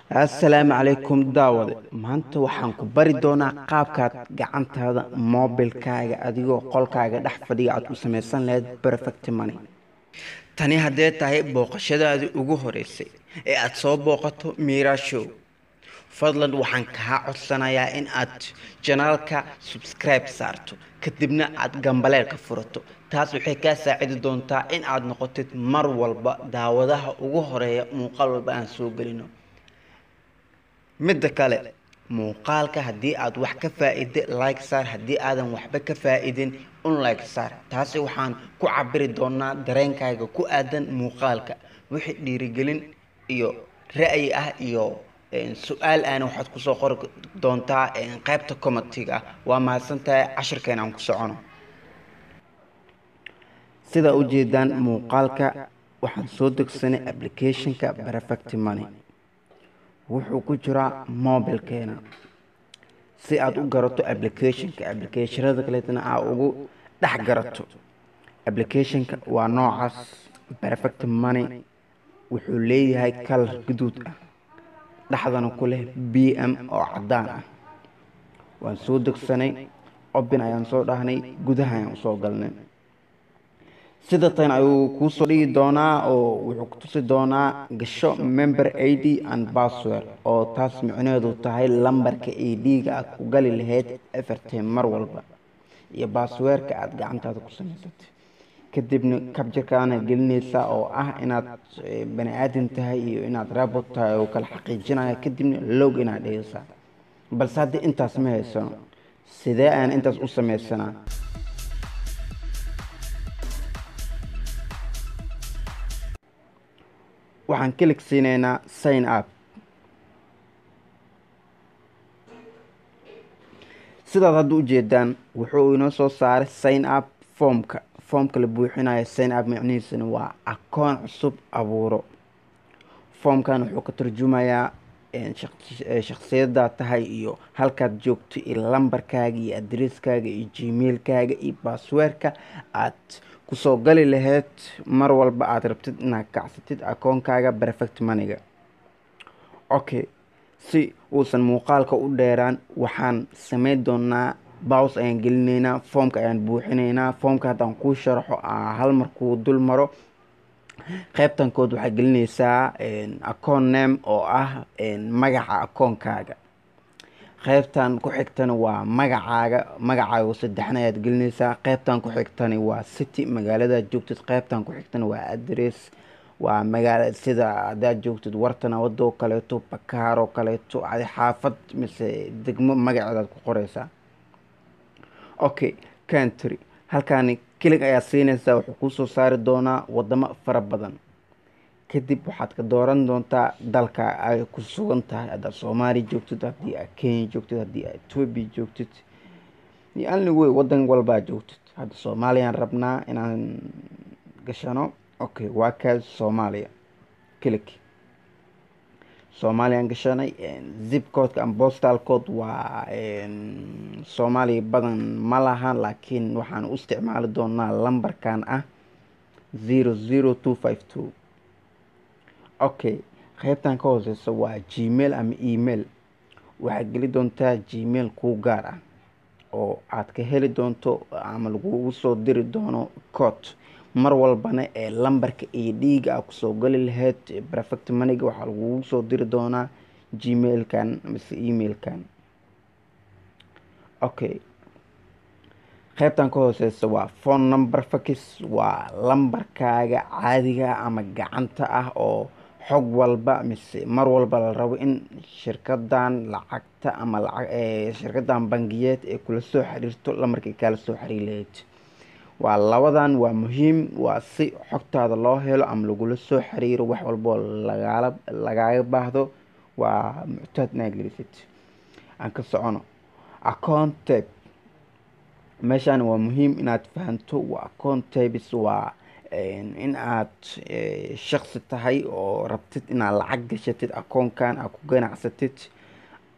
assalaamu calaykum daawade maanta waxaan ku bari doonaa qaabkaad gacantaada moobilkaaga adigoo qolkaaga dhex fadhiga aad u samaysan lahayd perfect money. Tani haddee tahay booqashadaadii ugu horeysay ee aad soo booqato Mira Show, fadlan waxaan kaa codsanayaa in aad janaalka subscribe saarto kadibna aad gambaleelka furato. taas waxay kaa saacidi doontaa in aad noqotid mar walba daawadaha ugu horeeya muuqaal walba aan soo gelino. midda kale, muuqaalka haddii aad wax ka faa'iide like saar, haddii aadan waxba ka faa'iidin unlike saar. taasi waxaan ku cabiri doonaa dareenkaaga ku aadan muuqaalka. wixii dhiirigelin iyo ra'yi ah iyo su'aal aan waxaad kusoo qori doontaa qaybta commentiga ah. waa mahadsantahay. cashirkeena aan ku socono. sida u jeedaan muuqaalka waxaan soo degsanay applicationka perfect money. wuxuu ku jiraa moobilkeena. si aad u garato applicationada kaleetana aad ugu dhex garato, applicationka waa noocaas. perfect money wuxuu leeyahay kalar guduud ah, dhexdana ku leh bm oo cadaan ah. waan soo degsanay, open ayaan soo dhahnay, gudaha ayaan usoo galnay. sida tan ayuu kuu soo dhigi doonaa oo wuxuu ku tusi doonaa gasho member ID and password, oo taas micnaheedu tahay lambarka ID-ga aad ku gali lahayd evertime mar walba, iyo passwordka aad gacantaada ku samaysatay. kadibna kabjarkaana gelinaysaa oo ah inaad bani aadan tahay iyo inaad robot tahay oo kala xaqiijinaya. kadibna log inaad dhigaysaa. balse haddii intaas ma haysano, sidee aan intaas u samaysanaa? waxaan klik siinaynaa sign up. sidaad hadda u jeedaan wuxuu inoo soo saaray sign up foomka la buuxinayo. sign up macnihiisana waa akoon cusub abuuro. foomkan wuxuu ka turjumayaa shakhsiyadaad tahay iyo halkaad joogto iyo lambarkaaga iyo adresskaaga iyo gmailkaaga iyo passwordka aad kusoo gali lahayd mar walba aad rabtid inaad kacsatid akoonkaaga perfect moneyga. okay, si uusan muuqaalka u dheeraan waxaan samayn doonaa bows ayaan gelinaynaa. foomka ayaan buuxinaynaa. foomka haddaan kuu sharaxo hal markuu dul maro, qaybtan kood waxaa gelinaysaa account name oo ah magaca akoonkaaga. qaybtan ku xigtana waa magacaaga saddexna ayaad gelinaysaa. qaybtan ku xigtana waa city, magaalada joogtid. qaybtan ku xigtana waa address, waa magaala sida hadaad joogtid wartana wadoo kaleeto, bakaaro kaleeto, adi xaafad mise degmo magaceedaad ku qoraysaa. okay, country halkaani kilig ayaa siinaysaa. wuxuu kusoo saari doonaa wadamo fara badan. kadib waxaad ka dooran doontaa dalka ay ku sugan tahay. haddaad soomaaliya joogtid, haddii aad kenya joogtid, haddii aad ethiopia joogtid, anyway wadan walbaa joogtid. hadda soomaaliyaan rabnaa inaan gashano. okay, waa kaas soomaaliya. kilig soomaaliyaan gashanay. zip codeka ama postal code waa soomaaliya badan ma lahan, laakiin waxaan u isticmaali doonaa lambarkan ah 00252. okay, qaybtan ka hooseysa waa gmail ama email. waxaad geli doontaa gmail kuu gaar ah oo aad ka heli doonto ama lagugu soo diri doono code mar walbana ee lambarka ID-ga aad kusoo gali lahayd perfect moneyga waxaa lagugu soo diri doonaa gmailkan mise emailkan. okay, qaybtan ka hooseysa waa phone number fax, waa lambarkaaga caadiga ama gacanta ah oo xog walba mise mar walba la rabo in shirkadan lacagta ama shirkadan bangiyeed ee kula soo xiriirto lamarkii kala soo xiriir lahayd. waa labadan waa muhiim. waa si xogtaada loo helo ama lagula soo xiriiro wax walboo lagaaga baahdo. waa muctaad inaad gelisid. aan ka socono account type. meeshaan waa muhiim inaad fahanto. waa account types waa in aad shakhsi tahay oo rabtid inaad lacag gashatid akoonkan aad ku ganacsatid,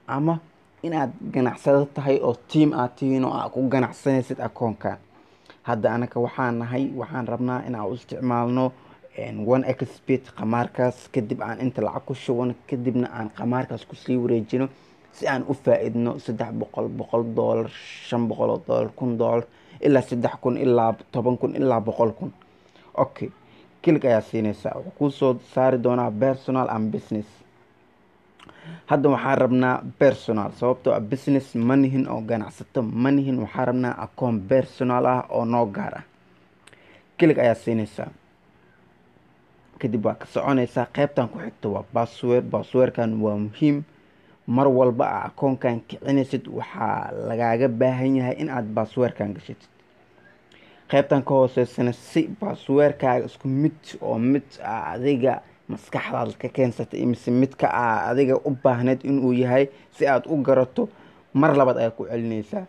ama inaad ganacsado tahay oo team aad tihiin oo aad ku ganacsanaysid akoonkan. hadda anaka waxaan rabnaa in aan u isticmaalno one xbet qamaarkaas, kadib aan inta lacag ku shubano, kadibna aan qamaarkaas kusii wareejino si aan u faa-idno $100, $500, $1,000 ilaa 3,000 ilaa 10,000 ilaa 100,000. okay, kilig ayaa siinaysaa, wuxuu kusoo saari doonaa personal and business. hadda waxaan rabnaa personal, sababtoo ah business manihin oo ganacsato manihin, waxaan rabnaa akoon personal ah oo noo gaar ah. kilig ayaa siinaysaa, kadib waa ka soconaysaa. qaybtan ku xigta waa password. passwordkan waa muhiim. mar walba a akoonkan kicinaysid waxaa lagaaga baahan yahay in aad passwordkan gashatid. qaybtan ka hooseysana si passwordkaaga isku mid oo mid adiga maskaxdaada ka keensatay mise midka adiga u baahneed inuu yahay si aad u garato, mar labaad ayaa ku celinaysaa.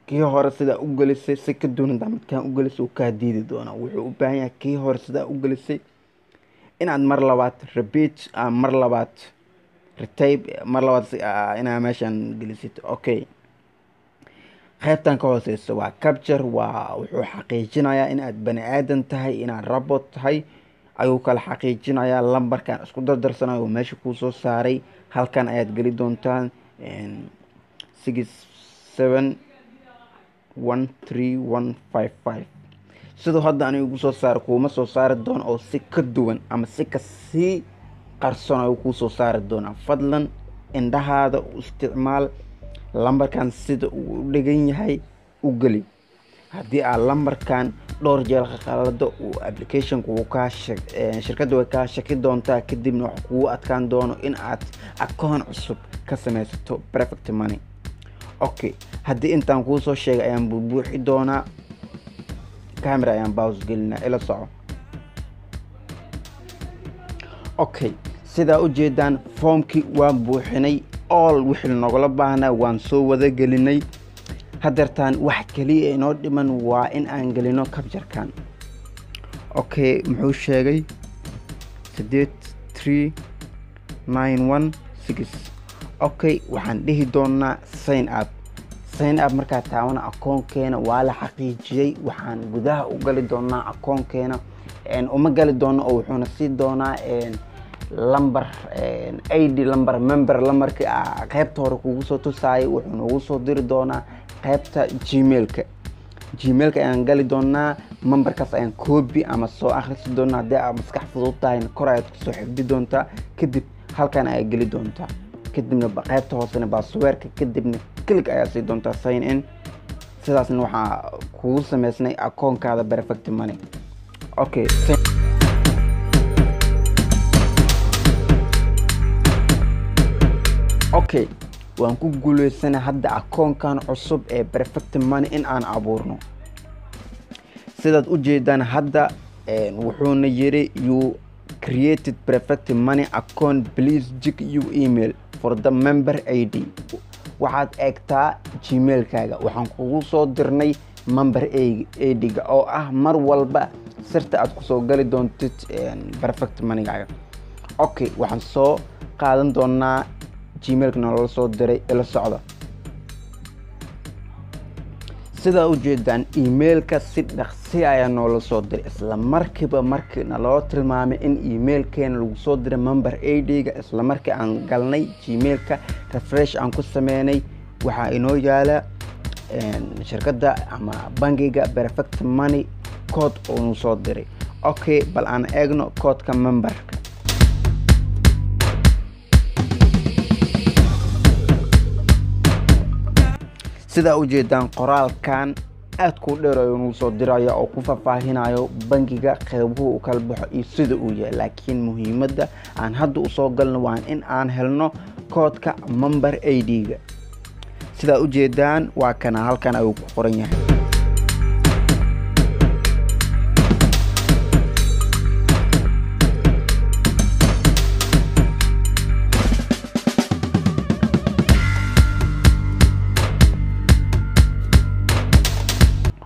kii hore sidaa u gelisay si ka duwanada midkaan u gelisay uu kaa diidi doonaa. wuxuu u baahan yahay kii hore sidaa u gelisay inaad mar labaad repeat, mar labaad retype, mar labaad inaad meeshaan gelisid. okay, qaybtan ka hooseysa waa capture. wuxuu xaqiijinayaa inaad bani aadan tahay, inaad robot tahay ayuu kala xaqiijinayaa. lambarkan isku dardarsanayo meesha kuu soo saaray, halkan ayaad geli doontaan 671355. sidoo hadda aniga ugu soo saara kuuma soo saari doono oo si ka duwan ama si kasii qarsoon ayuu kuu soo saari doonaa. fadlan indhahaada u isticmaal. lambarkan sida uu u dhigan yahay u geli. haddii aad lambarkan dhowr jeer qalado uu applicationku uu shirkadda way kaa shaki doontaa, kadibna wax kugu adkaan doono in aad akoon cusub ka samaysato perfect money. okay, haddii intaan kuu soo sheegay ayaan buuxi doonaa. camera ayaan pause gelinaa, ila soco. okay, sidaa u jeedaan foomkii waan buuxinay, all wixii nogala baahnaa waan soo wada gelinay. hadeertaan wax kaliya inoo dhiman waa in aan gelino capture-kan. okay, muxuu sheegay 83916. okay, waxaan dhihi doonaa sign up. sign up markaa taabana akoonkeena waa la xaqiijiyey. waxaan gudaha u gali doonaa akoonkeena, uma gali doono oo wuxuuna sii doonaa lambar id lambar member lambarkii qaybta hore kugu soo tusaayay. wuxuu noogu soo diri doonaa qaybta gmailka. gmailka ayaan gali doonaa. memberkaas ayaan copy ama soo akhrisi doonaa. haddii aad maskax fudud tahayna kor ayaad kusoo xifdi doontaa. kadib halkan ayaa geli doontaa. kadibna qaybta hoosena passwordka, kadibna kilig ayaa sii doontaa sign in. sidaasna waxaa kugu samaysnay akoonkaada perfect money. okay, okay, waan ku guuleysanay hadda akoonkan cusub ee perfect money in aan abuurno. sidaad u jeedaan hadda wuxuuna yiri you created perfect money account, please check your email for the member id. waxaad eegtaa gmailkaaga. waxaan kugu soo dirnay member id-ga oo ah mar walba sirta aad kusoo gali doontid perfect money-gaaga. okay, waxaan soo qaadan doonaa gmailka noola soo diray, ila socda. sidaa u jeedaan emailka si dhaqsi ayaa noola soo diray. isla markiiba markii naloo tilmaamay in emailkeena lagu soo diray member id-ga, isla markii aan galnay gmailka refresh aan ku sameynay, waxaa inoo yaala shirkadda ama bangiga perfect money code oo noo soo diray. okay, bal aan eegno codeka memberka. sidaa u jeedaan qoraalkan aad ku dheerayo nuu soo diraya oo ku faahfaahinayo bangiga qeybuhu u kala baxo iyo sida uu yahay. laakiin muhiimadda aan hadda usoo galno waa in aan helno koodka member id-ga. sidaa u jeedaan waa kana, halkan ayuu ku qoran yahay.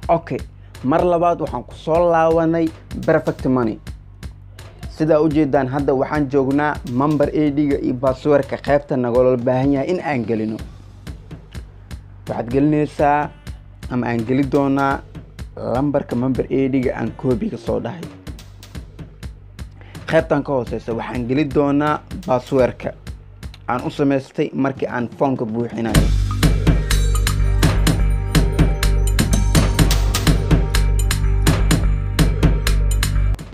okay, mar labaad waxaan ku soo laabanay perfect money. sidaa u jeedaan hadda waxaan joognaa member id-ga iyo passwordka qaybta nagala baahan yahay in aan gelino. waxaad gelinaysaa ama aan geli doonaa lambarka member id-ga aan copy ka soo dhahay. qaybtan ka hooseysa waxaan geli doonaa passwordka aan u samaystay markii aan foomka buuxinayo.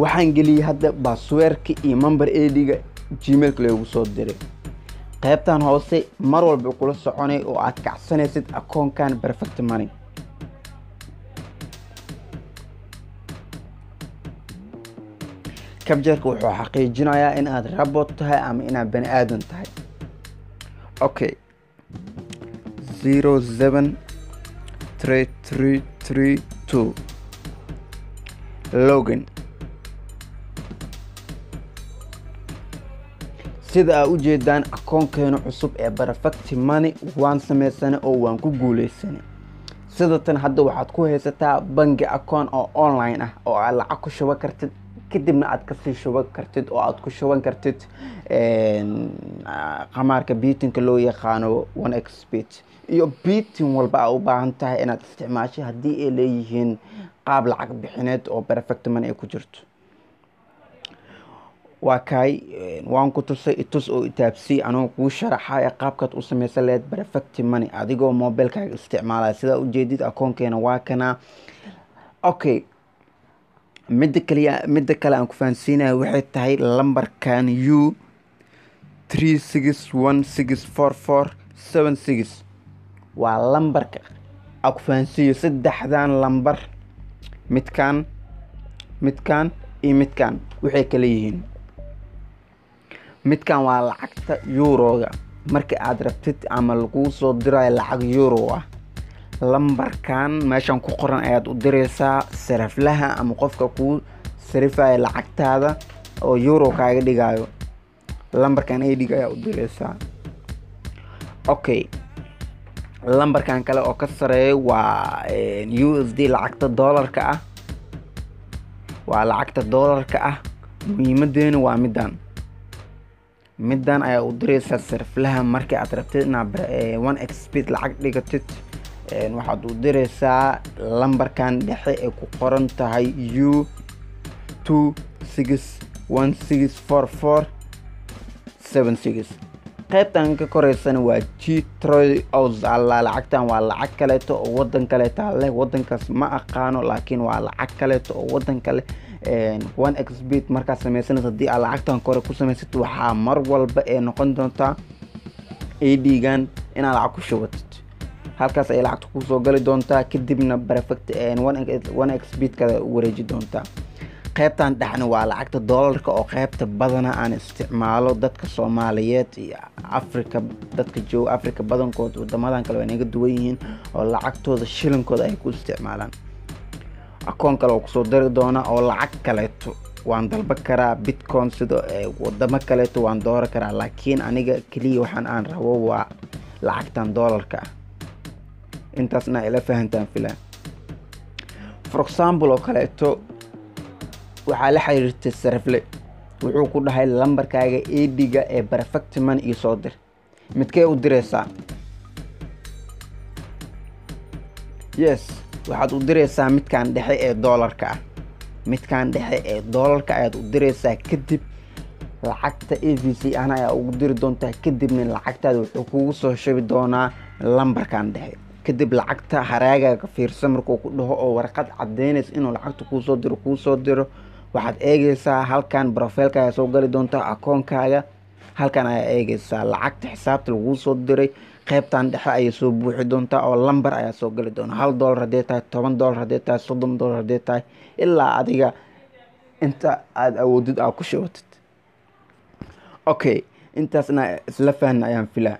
waxaan geliyay hadda passwordka iyo number ID-ga gmailka lagu soo diray. qaybtan hoose mar walba kula soconay oo aad kacsanaysid akoonkan Perfect Money. capture-ka wuxuu xaqiijinayaa in aad robot tahay ama inaad bani aadan tahay. okay 073332 login. sida aad u jeedaan akoonkeena cusub ee Perfect Money waan sameysana oo waan ku guuleysanay. sidatan hadda waxaad ku haysataa bangi akoon oo online ah oo aad lacag ku shuban kartid, kadibna aad ka sii shuban kartid oo aad ku shuban kartid qamaarka beatinka loo yaqaano 1xbet iyo beatin walba aad u baahan tahay inaad isticmaasho haddii ay leeyihiin qaab lacag bixineed oo Perfect Money ay ku jirto. waa kay waan ku tusay itus oo itaabsi anoo ku sharaxay qaabkaad u samaysan leed Perfect Money adigoo mobilkaaga isticmaalaya. sida u jeedid akoonkeena waa kana. okay midda kale aan ku fahansiinayo waxay tahay lambarkan U36164476 waa lambarka aan ku fahansiiyo saddexdan lambar, midkan iyo midkan waxay kala yihiin. midkan waa lacagta euroga marka aad rabtid ama lagu soo dirayo lacag euro ah. lambarkan meeshan ku qoran ayaad u direysaa sariflaha ama qofka ku sarifaya lacagtaada oo euro kaaga dhigayo. lambarkan ay dhigaya u direysaa. okay lambarkan kale oo ka sareeyo waa USD lacagta dollarka ah. waa lacagta dollarka ah. muhiimadeena waa midan ayaa u direysaa sariflaha markii aad rabtid inaad 1xbet lacag dhigatid. waxaad u direysaa lambarkan dhexe ee ku qoran tahay U26164476. qaybtan ka koreysana waa G3 alla lacagtan waa lacag kaleeto oo wadan kaleeta leh. wadankaas ma aqaano laakiin waa lacag kaleeto oo wadan kale 1xbet markaa samaysanaysa. haddii aad lacagtan kore ku samaysatid waxaa mar walba ee noqon doontaa ID-gan inaad lacag ku shubatid. halkaas ay lacagta ku soo gali doontaa kadibna Perfect 1xbet ka wareeji doontaa. qaybtan dhaxna waa lacagta dollarka oo qaybta badana aan isticmaalo dadka Soomaaliyeed iyo Afrika. dadka jooga Afrika badankood wadamadan kale way naga duwan yihiin oo lacagtooda shilinkooda ay ku isticmaalaan. akoon kale oo kusoo diri doona oo lacag kaleeto waan dalba karaa bitcoin sida wadamo kaleeto waan doora karaa, laakiin aniga kaliya waxaan aan rabo waa lacagtan dollarka ah. intaasna ila fahantaan filan. for example oo kaleeto waxaa la xiriirtay sarifle wuxuu ku dhahay lambarkaaga ID-ga ee Perfect Money iyo soo dir. midkee u direysaa? yes waxaad u direysaa midkan dhexe ee dollarka ah. midkan dhexe ee dollarka ayaad u direysaa. kadib lacagta EVC ana ayaa ugu diri doontaa. kadibna lacagtaada wuxuu kugu soo shubi doonaa lambarkan dhexe. kadib lacagta haraaga fiirsan markuu ku dhaho oo warqad cadeynaysa inuu lacagta kuu soo diro waxaad eegaysaa halkan profileka ayaa soo gali doontaa akoonkaaga. halkan ayaa eegaysaa lacagta xisaabta lagu soo diray. qaybtan dhexe ayay soo buuxi doontaa oo lambar ayaa soo gali doona. $1 haddii tahay, $10 haddii tahay, $30 haddii tahay, ilaa adiga inta aad awoodid aad ku shubatid. okay intaasna isla fahna ayaan filaa.